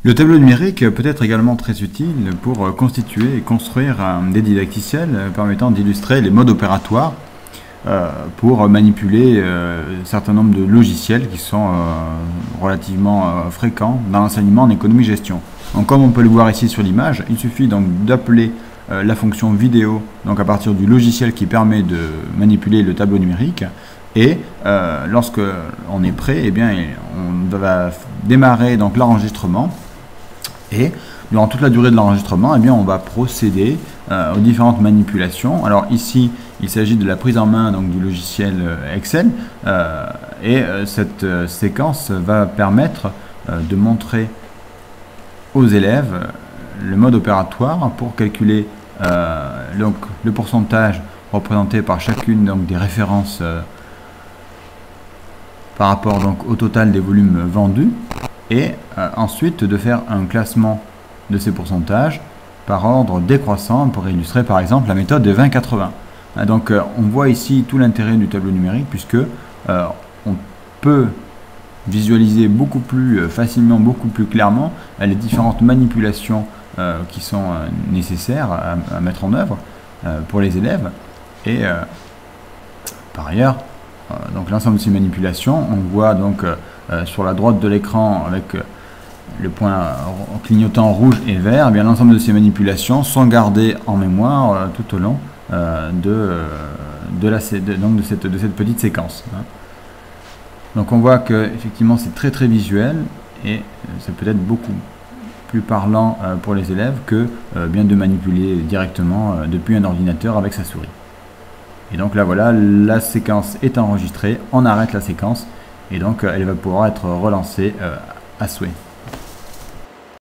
Le tableau numérique peut être également très utile pour constituer et construire des didacticiels permettant d'illustrer les modes opératoires pour manipuler un certain nombre de logiciels qui sont relativement fréquents dans l'enseignement en économie-gestion. Donc comme on peut le voir ici sur l'image, il suffit donc d'appeler la fonction vidéo donc à partir du logiciel qui permet de manipuler le tableau numérique. Et lorsque on est prêt, eh bien, on va démarrer donc l'enregistrement. Et durant toute la durée de l'enregistrement, eh bien, on va procéder aux différentes manipulations. Alors ici, il s'agit de la prise en main donc, du logiciel Excel. Cette séquence va permettre de montrer aux élèves le mode opératoire pour calculer donc, le pourcentage représenté par chacune donc, des références par rapport donc, au total des volumes vendus. Et ensuite de faire un classement de ces pourcentages par ordre décroissant pour illustrer par exemple la méthode de 20-80. Donc on voit ici tout l'intérêt du tableau numérique puisque on peut visualiser beaucoup plus facilement, beaucoup plus clairement les différentes manipulations qui sont nécessaires à mettre en œuvre pour les élèves. Et par ailleurs, donc l'ensemble de ces manipulations, on voit donc sur la droite de l'écran avec le point clignotant rouge et vert, eh bien l'ensemble de ces manipulations sont gardées en mémoire tout au long de cette petite séquence. Donc on voit que effectivement c'est très visuel et ça peut être beaucoup plus parlant pour les élèves que bien de manipuler directement depuis un ordinateur avec sa souris. Et donc là voilà, la séquence est enregistrée, on arrête la séquence et donc elle va pouvoir être relancée à souhait.